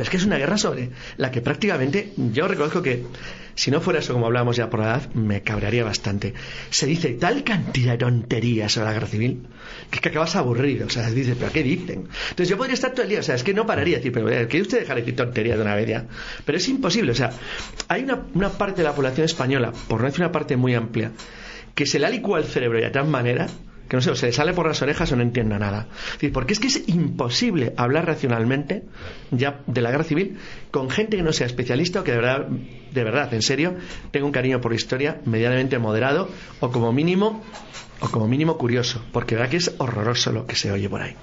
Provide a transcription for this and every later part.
Pero es que es una guerra sobre la que prácticamente, yo reconozco que si no fuera eso, como hablábamos ya por la edad, me cabrearía bastante. Se dice tal cantidad de tonterías sobre la guerra civil que es que acabas aburrido. O sea, dices, ¿pero qué dicen? Entonces yo podría estar todo el día, o sea, es que no pararía de decir, pero ¿quiere usted dejar de decir tonterías de una vez ya? Pero es imposible, o sea, hay una parte de la población española, por no decir una parte muy amplia, que se le ha licuado el cerebro de tal manera que no sé, o se le sale por las orejas o no entienda nada. Es decir, porque es que es imposible hablar racionalmente ya de la guerra civil con gente que no sea especialista o que de verdad, en serio, tenga un cariño por la historia medianamente moderado o como mínimo curioso, porque verdad que es horroroso lo que se oye por ahí.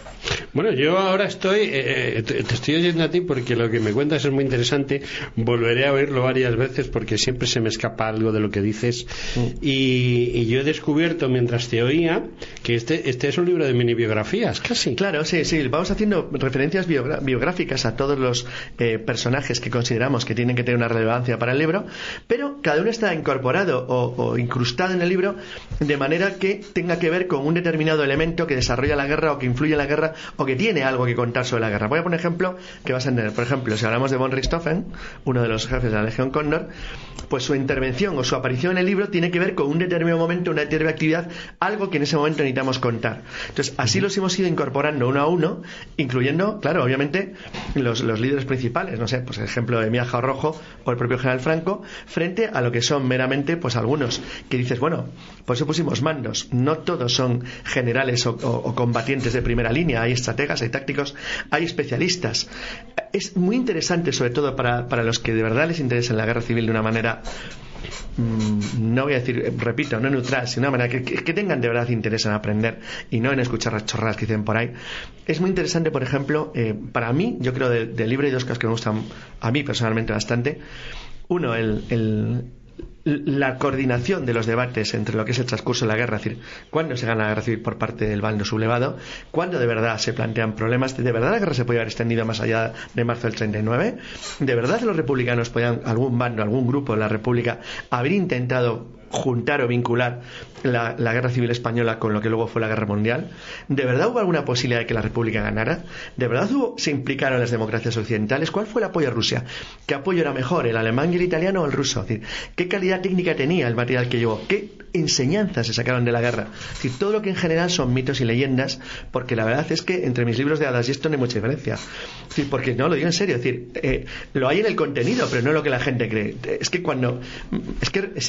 Bueno, yo ahora te estoy oyendo a ti porque lo que me cuentas es muy interesante. Volveré a oírlo varias veces porque siempre se me escapa algo de lo que dices. Y yo he descubierto mientras te oía que este es un libro de mini biografías, casi. Claro, sí, vamos haciendo referencias biográficas a todos los personajes que consideramos que tienen que tener una relevancia para el libro, pero cada uno está incorporado o incrustado en el libro de manera que tenga que ver con un determinado elemento que desarrolla la guerra o que influye en la guerra o que tiene algo que contar sobre la guerra. Voy a poner un ejemplo que vas a entender. Por ejemplo, si hablamos de von Richthofen, uno de los jefes de la Legión Cóndor, pues su intervención o su aparición en el libro tiene que ver con un determinado momento, una determinada actividad, algo que en ese momento necesitamos contar. Entonces, así los hemos ido incorporando uno a uno, incluyendo, claro, obviamente, los líderes principales, no sé, pues el ejemplo de Miaja Rojo o el propio general Franco, frente a lo que son meramente, pues algunos, que dices, bueno, por eso pusimos mandos. No todos son generales o combatientes de primera línea. Hay estrategas, hay tácticos, hay especialistas. Es muy interesante, sobre todo para los que de verdad les interesa la guerra civil de una manera, no voy a decir, repito, no neutral, sino de una manera que tengan de verdad interés en aprender y no en escuchar las chorradas que dicen por ahí. Es muy interesante, por ejemplo, para mí, yo creo del libro hay dos cosas que me gustan a mí personalmente bastante. Uno, la coordinación de los debates entre lo que es el transcurso de la guerra, es decir, cuándo se gana la guerra civil por parte del bando sublevado, cuándo de verdad se plantean problemas, de verdad la guerra se podía haber extendido más allá de marzo del 39, de verdad los republicanos podían, algún bando, algún grupo de la república, haber intentado juntar o vincular la guerra civil española con lo que luego fue la guerra mundial. ¿De verdad hubo alguna posibilidad de que la república ganara? ¿De verdad se implicaron las democracias occidentales? ¿Cuál fue el apoyo a Rusia? ¿Qué apoyo era mejor, el alemán y el italiano o el ruso? Es decir, ¿qué calidad técnica tenía el material que llevó? ¿Qué enseñanzas se sacaron de la guerra? Es decir, todo lo que en general son mitos y leyendas, porque la verdad es que entre mis libros de hadas y esto no hay mucha diferencia. Es decir, porque no, lo digo en serio, es decir, lo hay en el contenido, pero no en lo que la gente cree. Es que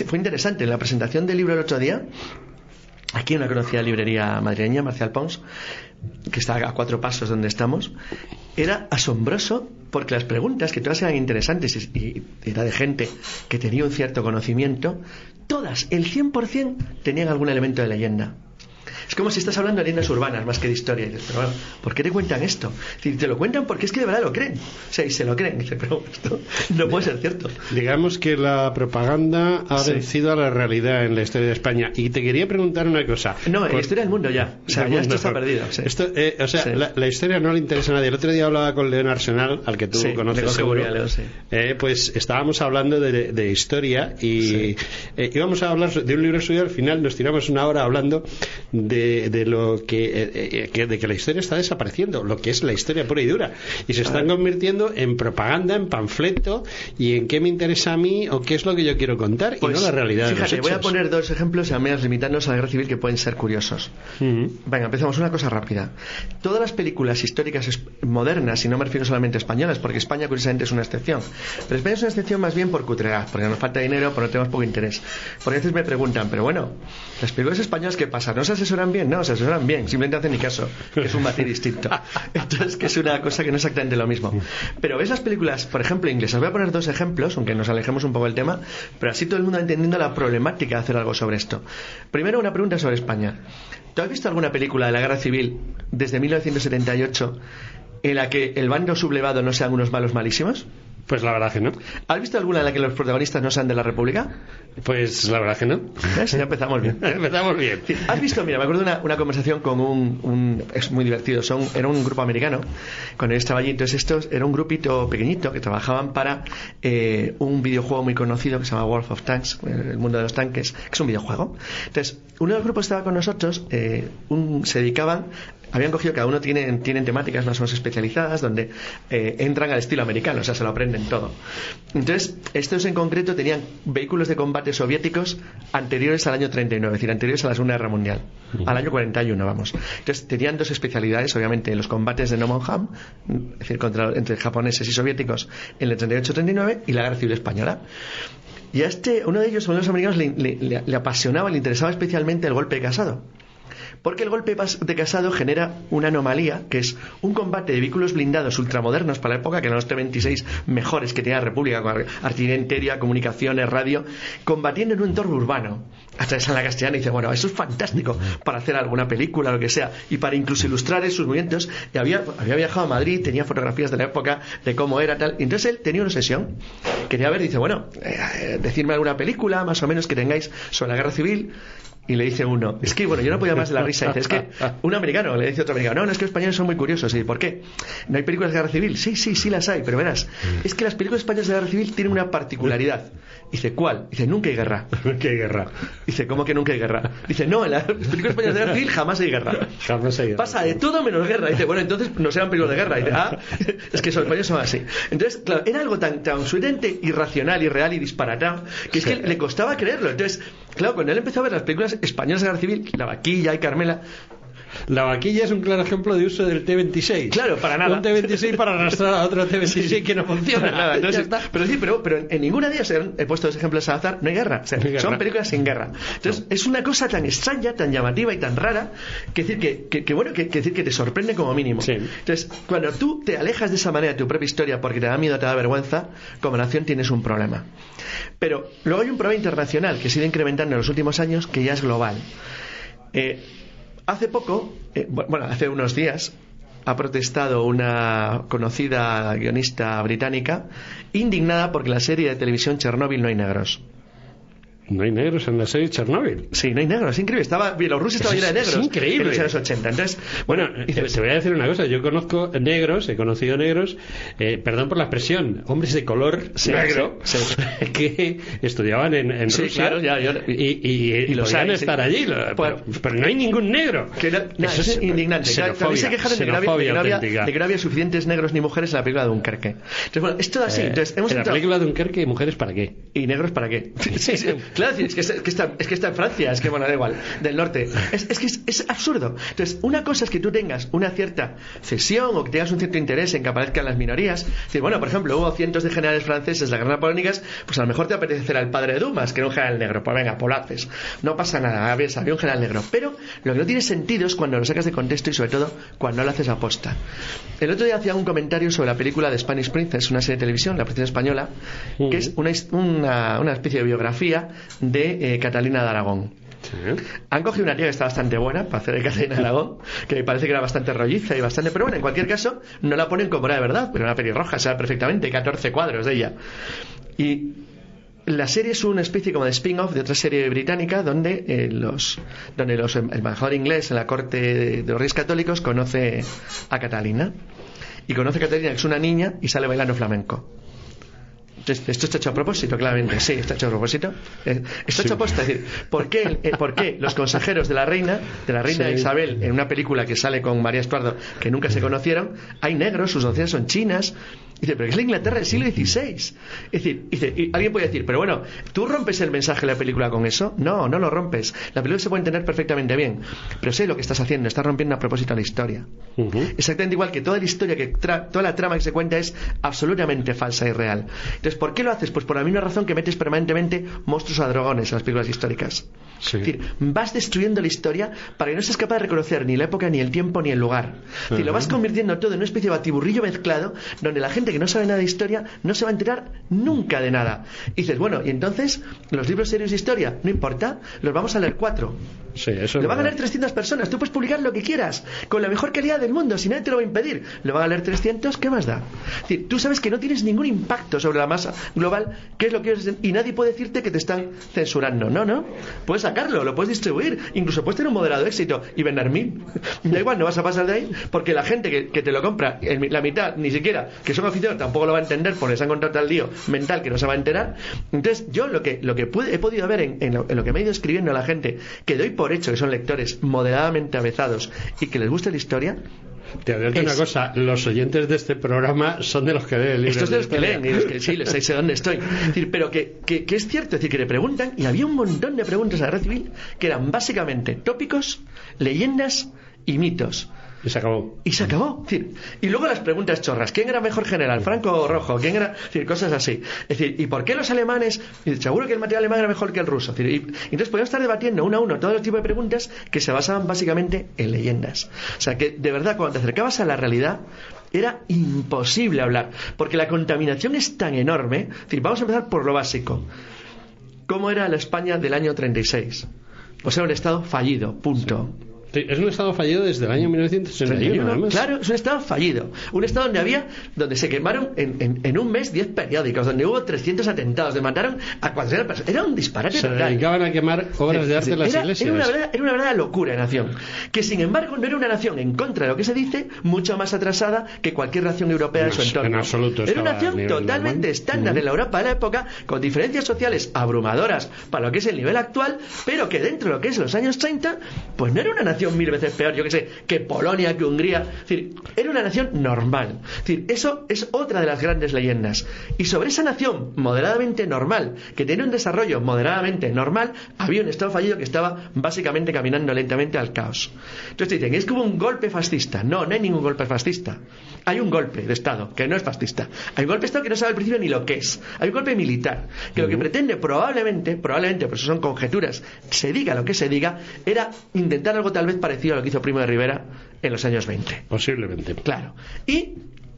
fue interesante en la presentación del libro el otro día, aquí en una conocida librería madrileña, Marcial Pons, que está a 4 pasos donde estamos, era asombroso porque las preguntas, que todas eran interesantes y era de gente que tenía un cierto conocimiento, todas, el 100%, tenían algún elemento de leyenda. Es como si estás hablando de leyendas urbanas más que de historia. Y dices, pero bueno, ¿por qué te cuentan esto? Y te lo cuentan porque es que de verdad lo creen. O sea, y se lo creen. Y dices, pero esto no puede ser cierto. Digamos que la propaganda ha vencido a la realidad en la historia de España. Y te quería preguntar una cosa. No, en la historia del mundo ya. O sea, ya esto está perdido. Sí. La historia no le interesa a nadie. El otro día hablaba con León Arsenal, al que tú conoces seguro. León, sí. Pues estábamos hablando de historia y íbamos a hablar de un libro suyo. Al final nos tiramos una hora hablando de lo que la historia está desapareciendo, lo que es la historia pura y dura, y se están convirtiendo en propaganda, en panfleto y en qué me interesa a mí o qué es lo que yo quiero contar, y no la realidad. Fíjate, de los hechos. Voy a poner 2 ejemplos y al menos limitarnos a la guerra civil que pueden ser curiosos. Venga, empezamos una cosa rápida. Todas las películas históricas modernas, y no me refiero solamente a españolas, porque España curiosamente es una excepción, pero España es una excepción más bien por cutredad, porque nos falta dinero, porque no tenemos poco interés. Porque a veces me preguntan, pero bueno, las películas españolas, ¿qué pasa? ¿No se asesoran bien? No, se asesoran bien, simplemente hacen ni caso, que es un matiz distinto. Entonces, que es una cosa que no es exactamente lo mismo. Pero ves las películas, por ejemplo, inglesas. Voy a poner 2 ejemplos, aunque nos alejemos un poco del tema, pero así todo el mundo va entendiendo la problemática de hacer algo sobre esto. Primero, una pregunta sobre España. ¿Tú has visto alguna película de la Guerra Civil desde 1978 en la que el bando sublevado no sean unos malos malísimos? Pues la verdad que no. ¿Has visto alguna en la que los protagonistas no sean de la República? Pues la verdad que no. ¿Ves? Ya empezamos bien. Empezamos bien. ¿Has visto? Mira, me acuerdo de una conversación con es muy divertido. Era un grupo americano. Cuando yo estaba allí, entonces era un grupito pequeñito que trabajaban para un videojuego muy conocido que se llama World of Tanks, el mundo de los tanques, que es un videojuego. Entonces, uno de los grupos estaba con nosotros, se dedicaban habían cogido, cada uno tienen temáticas más o menos especializadas donde entran al estilo americano, o sea, se lo aprenden todo. Entonces, estos en concreto tenían vehículos de combate soviéticos anteriores al año 39, es decir, anteriores a la Segunda Guerra Mundial, al año 41, vamos. Entonces, tenían dos especialidades, obviamente, los combates de No Man Ham, es decir, entre japoneses y soviéticos en el 38-39, y la Guerra Civil Española. Y a uno de ellos, uno de los americanos, le apasionaba, le interesaba especialmente el golpe de Casado. Porque el golpe de Casado genera una anomalía, que es un combate de vehículos blindados ultramodernos para la época, que eran los T-26 mejores que tenía la República, con artillería antiaérea, comunicaciones, radio, combatiendo en un entorno urbano. Hasta esa en la castellana y dice, bueno, eso es fantástico para hacer alguna película, lo que sea, y para incluso ilustrar sus movimientos. Y había viajado a Madrid, tenía fotografías de la época, de cómo era, tal. Y entonces él tenía una obsesión. Quería ver, dice, bueno, decirme alguna película, más o menos, que tengáis sobre la Guerra Civil. Y le dice uno, es que bueno, yo no podía más de la risa. Dice, es que un americano, le dice otro americano, no, es que los españoles son muy curiosos. Y ¿por qué? ¿No hay películas de guerra civil? Sí las hay, pero verás, es que las películas españolas de guerra civil tienen una particularidad. Dice, ¿cuál? Dice, nunca hay guerra. Nunca hay guerra. Dice, ¿cómo que nunca hay guerra? Dice, no, en las películas españolas de guerra civil jamás hay guerra. Jamás hay guerra. Pasa de todo menos guerra. Dice, bueno, entonces no sean películas de guerra. Dice, es que los españoles son así. Entonces, claro, era algo tan absolutamente irracional, irreal y disparatado, que es que le costaba creerlo. Entonces, claro, cuando él empezó a ver las películas españolas de guerra civil, La Vaquilla y Carmela. La Vaquilla es un claro ejemplo de uso del T-26. Claro, para nada. Un T-26 para arrastrar a otro T-26 sí, que no funciona. Nada. Entonces, pero en ninguna de ellas he puesto dos ejemplos al azar, no hay guerra. O sea, son películas sin guerra. Entonces, es una cosa tan extraña, tan llamativa y tan rara, que decir que te sorprende como mínimo. Sí. Entonces, cuando tú te alejas de esa manera de tu propia historia porque te da miedo, te da vergüenza, como nación tienes un problema. Pero luego hay un problema internacional que se ha ido incrementando en los últimos años, que ya es global. Hace poco, hace unos días, ha protestado una conocida guionista británica indignada porque en la serie de televisión Chernobyl no hay negros. No hay negros en la serie Chernobyl. Sí, no hay negros, es increíble. Bielorrusia estaba llena de negros. Es increíble. En los años 80. Entonces, te voy a decir una cosa. Yo conozco negros, he conocido negros, perdón por la expresión, hombres de color negro, que estudiaban en Rusia. Claro, y los podían estar allí. Pero no hay ningún negro. Eso es indignante. También se quejaron de que no había suficientes negros ni mujeres en la película de Dunkerque. Entonces, bueno, es todo así. Entonces, en la película de Dunkerque, ¿mujeres para qué? ¿Y negros para qué? Claro, es que está en Francia, es que bueno, da igual, del norte. Es que es absurdo. Entonces, una cosa es que tú tengas una cierta cesión o que tengas un cierto interés en que aparezcan las minorías. Es decir, bueno, por ejemplo, hubo cientos de generales franceses de la guerra napoleónicas, pues a lo mejor te apetece al padre de Dumas, que era un general negro. Pues venga, pues lo haces. No pasa nada, había un general negro. Pero lo que no tiene sentido es cuando lo sacas de contexto y sobre todo cuando lo haces aposta. El otro día hacía un comentario sobre la película de Spanish Princess, una serie de televisión, la princesa española, que es una especie de biografía de Catalina de Aragón. Sí. Han cogido una tía que está bastante buena para hacer de Catalina de Aragón, que me parece que era bastante rolliza y bastante, pero bueno, en cualquier caso no la ponen como era de verdad, pero una pelirroja, sabe perfectamente, 14 cuadros de ella. Y la serie es una especie como de spin-off de otra serie británica donde el embajador inglés en la corte de los reyes católicos conoce a Catalina, y conoce a Catalina, que es una niña, y sale bailando flamenco. Esto está hecho a propósito, claramente. Sí, está hecho a propósito. Está hecho a propósito. Es decir, ¿por qué los consejeros de la reina sí. Isabel, en una película que sale con María Estuardo, que nunca se conocieron, hay negros, sus doncellas son chinas? Dice, pero es la Inglaterra del siglo XVI. Es decir, y alguien puede decir, pero bueno, ¿tú rompes el mensaje de la película con eso? No, no lo rompes. La película se puede entender perfectamente bien, pero sé lo que estás haciendo, estás rompiendo a propósito la historia. Exactamente igual que toda la historia, toda la trama que se cuenta es absolutamente falsa y real. Entonces, ¿por qué lo haces? Pues por la misma razón que metes permanentemente monstruos a dragones en las películas históricas. Sí. Es decir, vas destruyendo la historia para que no seas capaz de reconocer ni la época, ni el tiempo, ni el lugar. Es decir, lo vas convirtiendo todo en una especie de batiburrillo mezclado donde la gente que no sabe nada de historia no se va a enterar nunca de nada. Y dices, bueno, y entonces los libros serios de historia, no importa, los vamos a leer 4. Sí, eso lo van a leer 300 personas, tú puedes publicar lo que quieras con la mejor calidad del mundo, si nadie te lo va a impedir. Lo van a leer 300, ¿qué más da? Es decir, tú sabes que no tienes ningún impacto sobre la masa global, que es lo que es, y nadie puede decirte que te están censurando. No, puedes sacarlo, lo puedes distribuir, incluso puedes tener un moderado éxito y vender 1000. Da igual, no vas a pasar de ahí, porque la gente que te lo compra, la mitad ni siquiera, que son aficionados, tampoco lo va a entender porque se han encontrado tal lío mental que no se va a enterar. Entonces yo lo que he podido ver en lo que me ha ido escribiendo la gente, que doy por por hecho que son lectores moderadamente avezados y que les guste la historia. Te advierto una cosa, los oyentes de este programa son de los que leen libros. Estos de los que leen, y los que sí, les sé dónde estoy. Es decir, pero que es cierto, es decir, que le preguntan, y había un montón de preguntas a la Guerra Civil que eran básicamente tópicos, leyendas y mitos. Y se acabó. Y se acabó. Es decir, y luego las preguntas chorras. ¿Quién era mejor general? ¿Franco o Rojo? ¿Quién era? Es decir, cosas así. Es decir, ¿y por qué los alemanes? Y seguro que el material alemán era mejor que el ruso. Es decir, y entonces podíamos estar debatiendo uno a uno todos los tipos de preguntas que se basaban básicamente en leyendas. O sea que, de verdad, cuando te acercabas a la realidad, era imposible hablar. Porque la contaminación es tan enorme. Es decir, vamos a empezar por lo básico. ¿Cómo era la España del año 36? Pues era un estado fallido, punto. Sí, es un estado fallido desde el año 1961, además. Claro, es un estado fallido. Un estado donde se quemaron en un mes 10 periódicos, donde hubo 300 atentados, donde mataron a 400 personas. Era un disparate total. Se dedicaban a quemar obras de arte en las iglesias. Era una verdadera locura de nación. Que sin embargo no era una nación, en contra de lo que se dice, mucho más atrasada que cualquier nación europea de su entorno. En absoluto. Era una nación totalmente estándar en la Europa de la época, con diferencias sociales abrumadoras para lo que es el nivel actual, pero que dentro de lo que es los años 30, pues no era una nación 1000 veces peor, yo que sé, que Polonia, que Hungría. Es decir, era una nación normal. Es decir, eso es otra de las grandes leyendas. Y sobre esa nación moderadamente normal, que tenía un desarrollo moderadamente normal, había un estado fallido que estaba básicamente caminando lentamente al caos. Entonces dicen, es que hubo un golpe fascista. No hay ningún golpe fascista. Hay un golpe de Estado que no es fascista. Hay un golpe de Estado que no sabe al principio ni lo que es. Hay un golpe militar que lo que pretende probablemente, por eso son conjeturas, se diga lo que se diga, era intentar algo tal vez parecido a lo que hizo Primo de Rivera en los años 20. Posiblemente. Claro. Y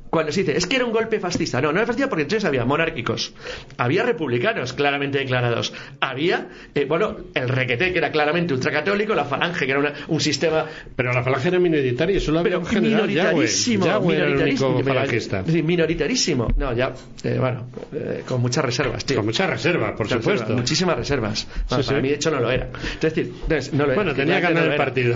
cuando se dice, es que era un golpe fascista. No era fascista porque entonces había monárquicos, había republicanos claramente declarados, había, el requeté, que era claramente ultracatólico, la falange, que era un sistema... Pero la falange era minoritaria, solo había un general, minoritarísimo, era el único falangista. Minoritarísimo. No, con muchas reservas, tío. Con muchas reservas, por supuesto. Muchísimas reservas. Bueno, para mí, de hecho, no lo era. Entonces, no lo era. Bueno, tenía que ganar el partido.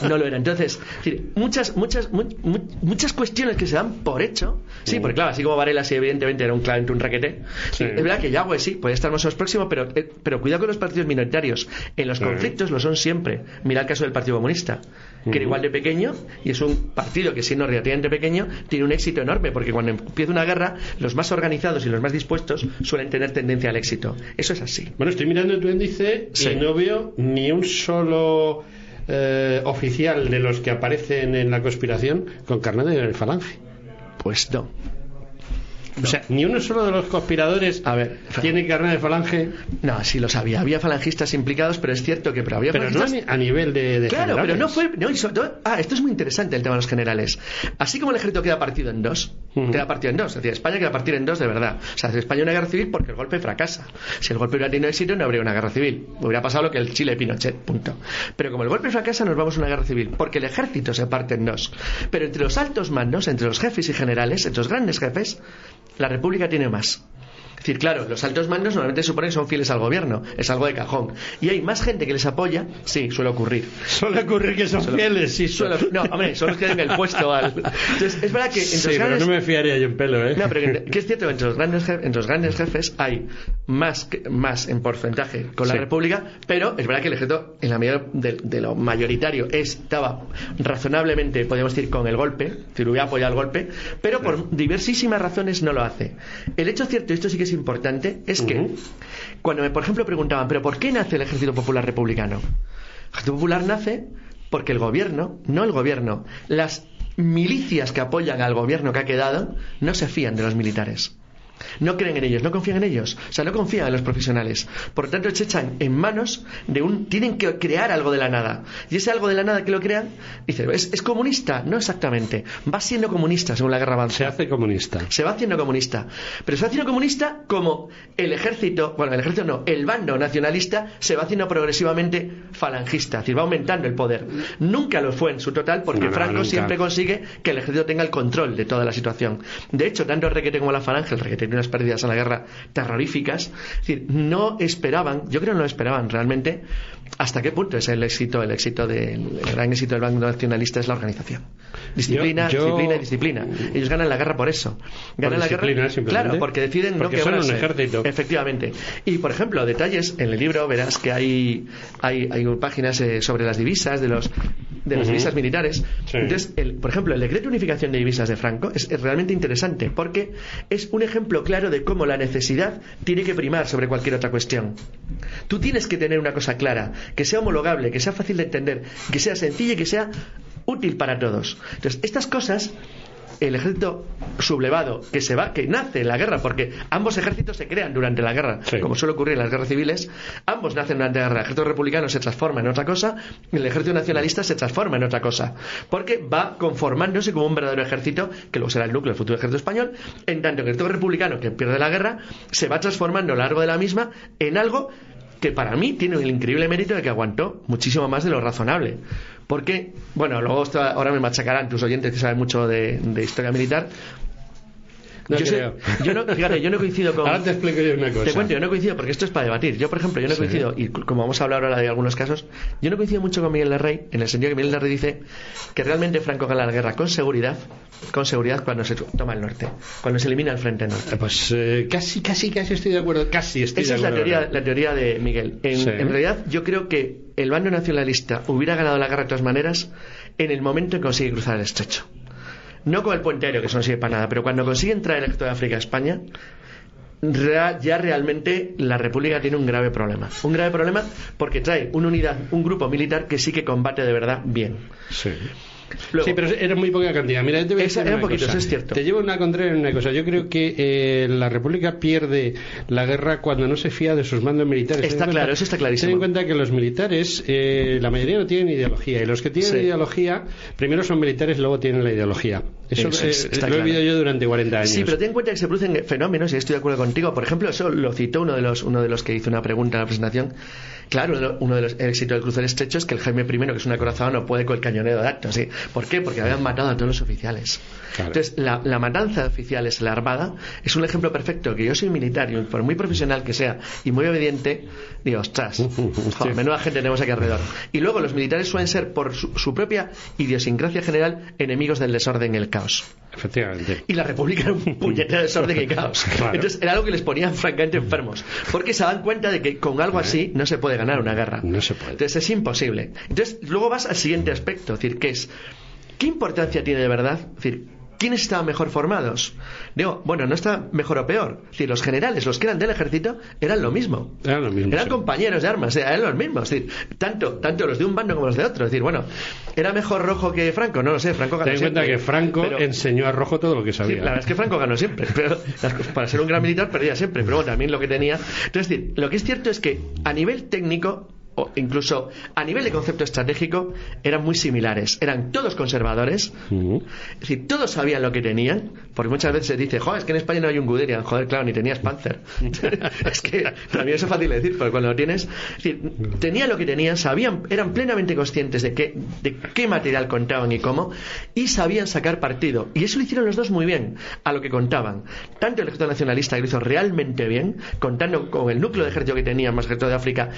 No lo era. Entonces, es decir, muchas cuestiones que se dan por hecho, sí, porque claro, así como Varela sí evidentemente era claramente un raquete, sí. Es verdad que Yagüe sí, puede estar más o menos próximo, pero cuidado con los partidos minoritarios, en los conflictos lo son siempre. Mira el caso del Partido Comunista, que era igual de pequeño, y es un partido que siendo relativamente pequeño tiene un éxito enorme, porque cuando empieza una guerra los más organizados y los más dispuestos suelen tener tendencia al éxito. Eso es así. Bueno, estoy mirando tu índice y no veo ni un solo oficial de los que aparecen en la conspiración con carnet de falange. Pues no. O sea, ni uno solo de los conspiradores tiene carnet de falange. No, sí los había. Había falangistas implicados, pero es cierto que había falangistas... no a nivel de claro, generales. Pero no fue... No, y sobre todo, esto es muy interesante, el tema de los generales. Así como el ejército queda partido en dos, es decir, España queda partido en dos de verdad. O sea, España una guerra civil porque el golpe fracasa. Si el golpe hubiera tenido éxito, no habría una guerra civil. Hubiera pasado lo que el Chile de Pinochet, punto. Pero como el golpe fracasa, nos vamos a una guerra civil, porque el ejército se parte en dos. Pero entre los altos mandos, entre los jefes y generales, entre los grandes jefes, la República tiene más. Es decir, claro, los altos mandos normalmente suponen que son fieles al gobierno, es algo de cajón. Y hay más gente que les apoya, sí, suele ocurrir. Suele ocurrir que son fieles, sí. No, hombre, son los que den el puesto al... Entonces, es verdad que entre los grandes... pero no me fiaría yo en pelo, ¿eh? No, pero que es cierto que entre los grandes jefes hay más en porcentaje con la República, pero es verdad que el ejército, en la medida de lo mayoritario, estaba razonablemente, podríamos decir, con el golpe, si lo hubiera apoyado el golpe, pero por diversísimas razones no lo hace. El hecho cierto, y esto sí que es importante, es que cuando por ejemplo preguntaban, ¿pero por qué nace el Ejército Popular Republicano? El Ejército Popular nace porque el gobierno, las milicias que apoyan al gobierno que ha quedado, no se fían de los militares. No creen en ellos, no confían en ellos, o sea, no confían en los profesionales. Por tanto, se echan en manos tienen que crear algo de la nada. Y ese algo de la nada que lo crean, dice, ¿es comunista? No exactamente. Va siendo comunista según la guerra avanza. Se hace comunista. Se va haciendo comunista. Pero se va haciendo comunista como el ejército no, el bando nacionalista se va haciendo progresivamente falangista. Es decir, va aumentando el poder. Nunca lo fue en su total porque Franco siempre consigue que el ejército tenga el control de toda la situación. De hecho, tanto el requete como la falange, el requete tiene unas pérdidas en la guerra terroríficas. Es decir, no esperaban, yo creo que no lo esperaban realmente, hasta qué punto es el gran éxito del bando nacionalista es la organización. Disciplina. Ellos ganan la guerra por eso. Ganan la guerra, claro, porque deciden no quebrarse. Son un ejército. Efectivamente. Y por ejemplo, detalles en el libro verás que hay páginas sobre las divisas de las divisas militares. Sí. Entonces, por ejemplo, el decreto de unificación de divisas de Franco es realmente interesante porque es un ejemplo claro de cómo la necesidad tiene que primar sobre cualquier otra cuestión. Tú tienes que tener una cosa clara, que sea homologable, que sea fácil de entender, que sea sencilla y que sea útil para todos. Entonces, estas cosas, el ejército sublevado que nace en la guerra, porque ambos ejércitos se crean durante la guerra, sí, como suele ocurrir en las guerras civiles, ambos nacen durante la guerra. El ejército republicano se transforma en otra cosa, y el ejército nacionalista se transforma en otra cosa, porque va conformándose como un verdadero ejército, que luego será el núcleo del futuro ejército español, en tanto que el ejército republicano, que pierde la guerra, se va transformando a lo largo de la misma en algo que para mí tiene el increíble mérito de que aguantó muchísimo más de lo razonable. Porque, bueno, luego ahora me machacarán tus oyentes que saben mucho de historia militar. Yo no coincido con... Ahora te explico yo una cosa. Te cuento, yo no coincido porque esto es para debatir. Yo, por ejemplo, yo no coincido, y como vamos a hablar ahora de algunos casos, yo no coincido mucho con Miguel de Rey, en el sentido que Miguel de Rey dice que realmente Franco gana la guerra con seguridad cuando se toma el norte, cuando se elimina el frente norte. Pues casi estoy de acuerdo. Esa es la teoría de Miguel. En realidad, yo creo que el bando nacionalista hubiera ganado la guerra de todas maneras en el momento en que consigue cruzar el estrecho. No con el puente aéreo, que eso no sirve para nada, pero cuando consigue entrar el ejército de África a España, ya realmente la República tiene un grave problema. Un grave problema porque trae un grupo militar que sí que combate de verdad bien. Sí. Luego, sí, pero era muy poca cantidad. Mira, te voy a decir era un poquito, eso es cierto. Te llevo una contraria en una cosa. Yo creo que la República pierde la guerra cuando no se fía de sus mandos militares. Está claro, eso está clarísimo. Ten en cuenta que los militares, la mayoría no tienen ideología. Y los que tienen ideología, primero son militares, luego tienen la ideología. Eso lo he vivido yo durante 40 años. Sí, pero ten en cuenta que se producen fenómenos, y estoy de acuerdo contigo. Por ejemplo, eso lo citó uno de los que hizo una pregunta en la presentación. Claro, uno de los éxitos del cruce del estrecho es que el Jaime I, que es un acorazado, no puede con el cañoneo de actos. ¿Sí? ¿Por qué? Porque habían matado a todos los oficiales. Claro. Entonces, la matanza de oficiales en la Armada es un ejemplo perfecto. Que yo soy militar y por muy profesional que sea y muy obediente, digo, ostras, joder, menuda gente tenemos aquí alrededor. Y luego los militares suelen ser, por su propia idiosincrasia general, enemigos del desorden y el caos. Efectivamente. Y la República era un puñetero de desorden y caos. Claro. Entonces era algo que les ponía francamente enfermos, porque se dan cuenta de que con algo así no se puede ganar una guerra. No se puede. Entonces es imposible. Entonces luego vas al siguiente aspecto, es decir, que es ¿qué importancia tiene de verdad? Es decir, ¿quiénes estaban mejor formados? Digo, bueno, no está mejor o peor. Es decir, los generales, los que eran del ejército, eran lo mismo. Eran compañeros de armas, eran los mismos. Es decir, tanto los de un bando como los de otro. Es decir, bueno, ¿era mejor Rojo que Franco? No lo sé, Franco ganó siempre. Ten en cuenta que Franco enseñó a Rojo todo lo que sabía. Sí, la verdad es que Franco ganó siempre. Pero para ser un gran militar perdía siempre. Pero bueno, también lo que tenía. Entonces, es decir, lo que es cierto es que a nivel técnico, o incluso a nivel de concepto estratégico, eran muy similares. Eran todos conservadores, es decir, todos sabían lo que tenían, porque muchas veces se dice, joder, es que en España no hay un Guderian, joder, claro, ni tenías Panzer. Es que también eso es fácil de decir, porque cuando lo tienes, es decir, tenían lo que tenían, sabían, eran plenamente conscientes de qué material contaban y cómo, y sabían sacar partido. Y eso lo hicieron los dos muy bien, a lo que contaban. Tanto el ejército nacionalista, que lo hizo realmente bien, contando con el núcleo de ejército que tenían, más ejército de África.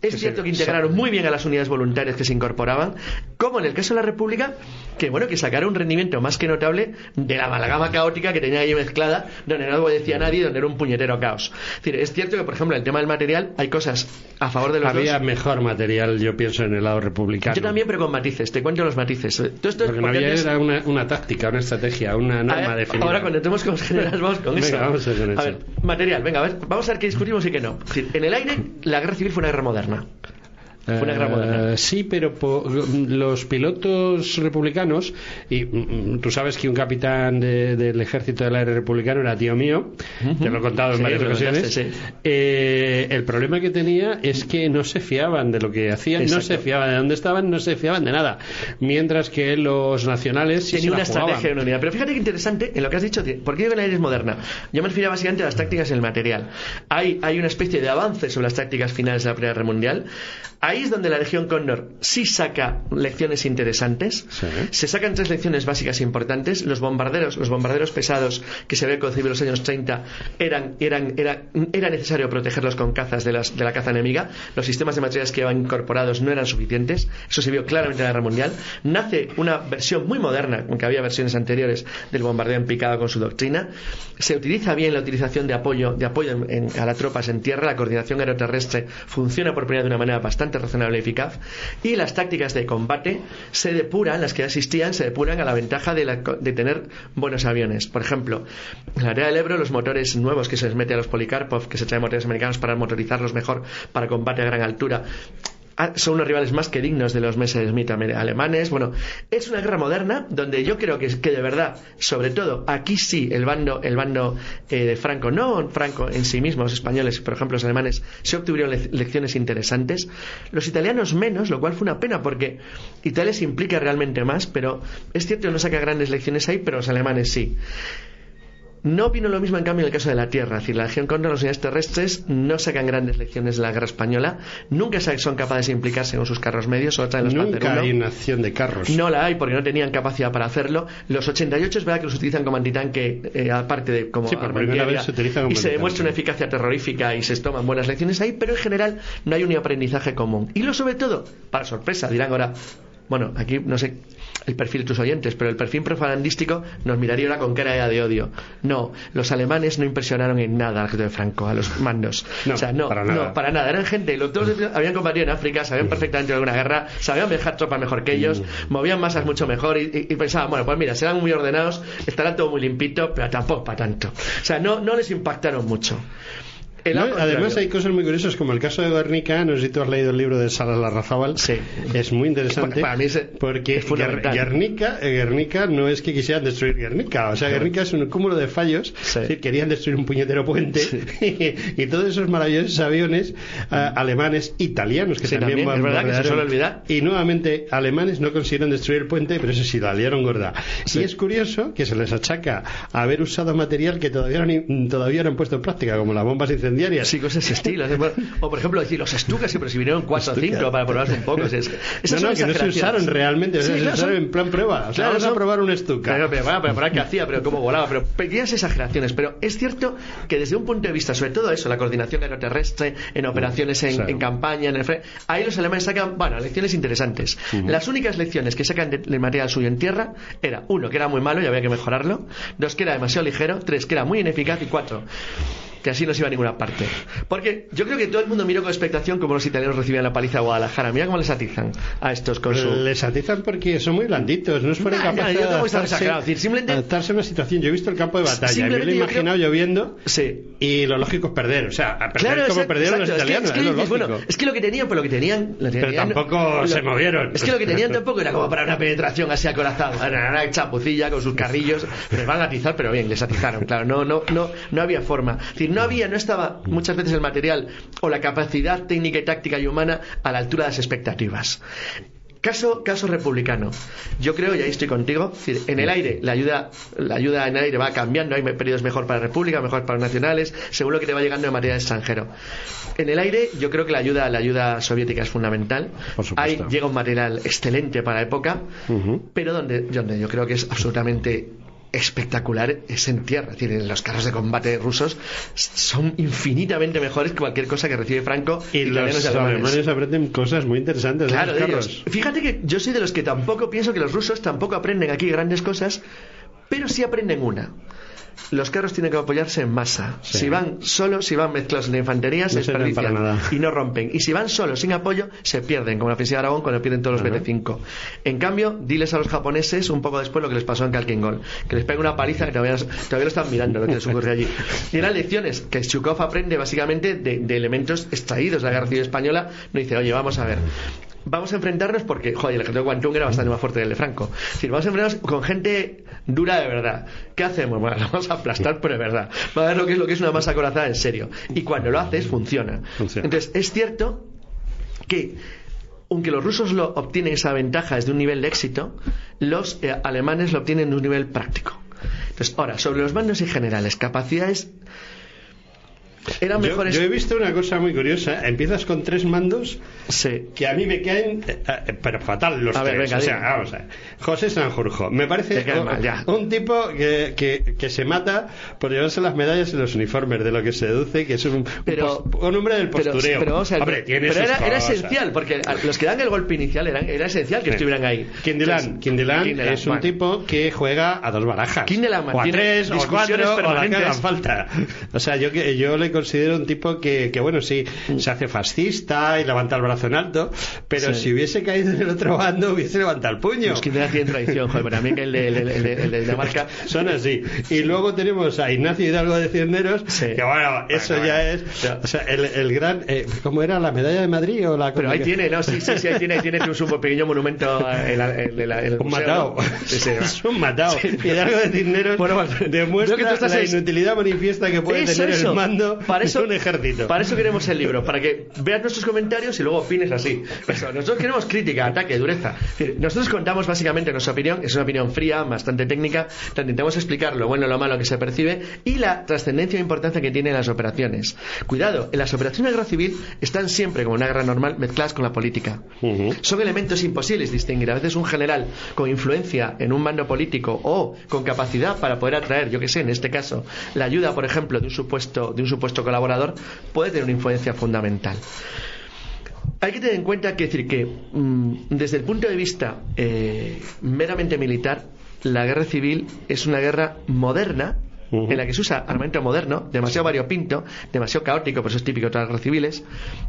Es cierto que integraron muy bien a las unidades voluntarias que se incorporaban, como en el caso de la República, que sacaron un rendimiento más que notable de la amalgama caótica que tenía ahí mezclada, donde no obedecía a nadie, donde era un puñetero caos. Es decir, es cierto que, por ejemplo, en el tema del material hay cosas a favor de los Había dos. Mejor material, yo pienso, en el lado republicano. Yo también, pero con matices, te cuento los matices. Porque no había era una táctica, una estrategia, una norma definida. Ahora, cuando entremos con los generales, vamos con eso. Venga, vamos a ver, material, venga, a ver, vamos a ver qué discutimos y qué no. Es decir, en el aire, la guerra civil fue una guerra moderna. Fue una guerra moderna. Sí, pero los pilotos republicanos, y tú sabes que un capitán del ejército del aire republicano era tío mío, te lo he contado en varias ocasiones. El problema que tenía es que no se fiaban de lo que hacían, no se fiaban de dónde estaban, no se fiaban de nada. Mientras que los nacionales tenían una estrategia de una unidad. Pero fíjate que interesante en lo que has dicho, ¿por qué digo que el aire es moderna? Yo me refiero básicamente a las tácticas en el material. Hay una especie de avance sobre las tácticas finales de la Primera Guerra Mundial. Hay Ahí es donde la Legión Cóndor sí saca lecciones interesantes. Sí. Se sacan 3 lecciones básicas importantes. Los bombarderos pesados que se habían concebido en los años 30 era necesario protegerlos con cazas de la caza enemiga. Los sistemas de materiales que iban incorporados no eran suficientes. Eso se vio claramente en la Guerra Mundial. Nace una versión muy moderna, aunque había versiones anteriores, del bombardeo en picado con su doctrina. Se utiliza bien la utilización de apoyo a las tropas en tierra. La coordinación aeroterrestre funciona por primera vez de una manera bastante razonable y eficaz, y las tácticas de combate se depuran, las que ya existían, se depuran a la ventaja de tener buenos aviones. Por ejemplo, en la área del Ebro, los motores nuevos que se les mete a los Polikarpov, que se traen motores americanos para motorizarlos mejor para combate a gran altura, son unos rivales más que dignos de los Messerschmitt alemanes. Bueno, es una guerra moderna donde yo creo que de verdad, sobre todo aquí sí, el bando de Franco, no Franco en sí mismo, los españoles, por ejemplo los alemanes, se obtuvieron lecciones interesantes, los italianos menos, lo cual fue una pena porque Italia se implica realmente más, pero es cierto que no saca grandes lecciones ahí, pero los alemanes sí. No opino lo mismo en cambio en el caso de la tierra. Es decir, la Legión Cóndor, las unidades terrestres no sacan grandes lecciones de la guerra española, nunca son capaces de implicarse con sus carros medios, solo traen los Panzer I. Nunca hay una acción de carros. No la hay porque no tenían capacidad para hacerlo. Los 88 es verdad que los utilizan como antitanque, aparte de como artillería, y se demuestra una eficacia terrorífica y se toman buenas lecciones ahí, pero en general no hay un aprendizaje común. Y lo sobre todo, para sorpresa, dirán ahora, bueno, aquí no sé el perfil de tus oyentes, pero el perfil propagandístico nos miraría ahora con cara de odio. No, los alemanes no impresionaron en nada al ejército de Franco, a los mandos. No, o sea, no, para nada. Eran gente, todos habían combatido en África, sabían perfectamente de alguna guerra, sabían manejar tropas mejor que ellos, movían masas mucho mejor y pensaban, bueno, pues mira, serán muy ordenados, estará todo muy limpito, pero tampoco para tanto. O sea, no les impactaron mucho. No, además hay cosas muy curiosas como el caso de Guernica. No sé si tú has leído el libro de Sala Larrazábal. Sí. Es muy interesante para mí porque Guernica no es que quisieran destruir Guernica, o sea, Guernica es un cúmulo de fallos. Es decir, querían destruir un puñetero puente y todos esos maravillosos aviones alemanes, italianos que también es verdad que se suele olvidar, y nuevamente alemanes no consiguieron destruir el puente, pero eso sí, la liaron gorda. Y es curioso que se les achaca haber usado material que todavía no han puesto en práctica, como las bombas incendiarias. Sí, cosas de ese estilo. O por ejemplo, decir, los Stuka siempre si vinieron 4 o 5 para probarse un poco. Esas no, que no se usaron realmente, se usaron en plan prueba. O sea, vamos a probar un Stuka. Pero para qué hacía, pero cómo volaba, pero pequeñas exageraciones. Pero es cierto que desde un punto de vista, sobre todo eso, la coordinación aeroterrestre, en operaciones en campaña, ahí los alemanes sacan, lecciones interesantes. Las únicas lecciones que sacan del material suyo en tierra era, 1, que era muy malo y había que mejorarlo; 2, que era demasiado ligero; 3, que era muy ineficaz; y 4, que así no se iba a ninguna parte. Porque yo creo que todo el mundo miró con expectación como los italianos recibían la paliza de Guadalajara. Mira cómo les atizan a estos con su... Les atizan porque son muy blanditos, no fueron capaces de adaptarse a una situación. Yo he visto el campo de batalla y me lo he imaginado lloviendo, y lo lógico es perder. O sea, a perder como perdieron los italianos, es lo lógico. Bueno, es que lo que tenían, pero tampoco se movieron. Es que lo que tenían tampoco era como para una penetración así acorazada. Era una chapucilla con sus carrillos. Les van a atizar, pero bien, les atizaron. Claro, no había forma. Es decir, no estaba muchas veces el material o la capacidad técnica y táctica y humana a la altura de las expectativas. Caso republicano. Yo creo, y ahí estoy contigo, es decir, en el aire, la ayuda en el aire va cambiando, hay periodos mejor para la República, mejor para los nacionales, según lo que te va llegando de material extranjero. En el aire, yo creo que la ayuda soviética es fundamental. Ahí llega un material excelente para la época, pero donde yo creo que es absolutamente espectacular es en tierra. Es decir, los carros de combate rusos son infinitamente mejores que cualquier cosa que recibe Franco, y los alemanes aprenden cosas muy interesantes. Claro, de ellos. Fíjate que yo soy de los que tampoco pienso que los rusos tampoco aprenden aquí grandes cosas, pero sí aprenden una: los carros tienen que apoyarse en masa. Si van solos, si van mezclados de infantería, se desperdician y no rompen. Y si van solos, sin apoyo, se pierden, como la ofensiva de Aragón cuando pierden todos los BT-5. En cambio, diles a los japoneses un poco después lo que les pasó en Khalkhin-Gol, que les pega una paliza que todavía lo están mirando, lo que les ocurre allí. Y eran lecciones que Zhukov aprende básicamente de elementos extraídos de la Guerra Civil Española. No dice, oye, vamos a ver, vamos a enfrentarnos porque, el ejército de Guantánamo era bastante más fuerte que el de Franco. Es decir, vamos a enfrentarnos con gente dura de verdad. ¿Qué hacemos? Bueno, la vamos a aplastar, pero de verdad. Va a ver lo que es una masa acorazada en serio. Y cuando lo haces, funciona. Entonces, es cierto que, aunque los rusos obtienen esa ventaja desde un nivel de éxito, los alemanes lo obtienen de un nivel práctico. Entonces, ahora, sobre los mandos y generales, capacidades... Eran mejores. Yo he visto una cosa muy curiosa. Empiezas con 3 mandos que a mí me caen, pero fatal los 3. Venga, o sea, vamos a ver. José Sanjurjo, me parece un tipo que se mata por llevarse las medallas y los uniformes, de lo que se deduce que es un hombre del postureo. Pero vamos a ver, era esencial, porque los que dan el golpe inicial era esencial que estuvieran ahí. Kindelan es un tipo que juega a 2 barajas, o a 3 o 4 o la que haga falta. O sea, yo le considero un tipo que bueno, sí, se hace fascista y levanta el brazo en alto, pero si hubiese caído en el otro bando hubiese levantado el puño. Los Kindelan tienen tradición, joder, pero a mí que el de Dinamarca son así. Y luego tenemos a Ignacio Hidalgo de Cenderos, que bueno, eso ya es, o sea, el gran, ¿cómo era? ¿La medalla de Madrid o la? Pero ahí tiene, no, sí, ahí tiene un pequeño monumento el un matado. Es un matado. Hidalgo de Cisneros demuestra la inutilidad manifiesta que puede tener el mando de un ejército. Para eso queremos el libro, para que veas nuestros comentarios y luego opines así. Nosotros queremos crítica, ataque, dureza. Nosotros contamos básicamente nuestra opinión, es una opinión fría, bastante técnica, intentamos explicar lo bueno, lo malo que se percibe y la trascendencia e importancia que tienen las operaciones. Cuidado, en las operaciones de guerra civil están siempre, como una guerra normal, mezcladas con la política. Son elementos imposibles distinguir. A veces un general con influencia en un mando político o con capacidad para poder atraer, yo que sé, en este caso, la ayuda, por ejemplo, de un supuesto colaborador, puede tener una influencia fundamental. Hay que tener en cuenta que desde el punto de vista meramente militar, la guerra civil es una guerra moderna en la que se usa armamento moderno, demasiado variopinto, demasiado caótico, por eso es típico de todas las guerras civiles,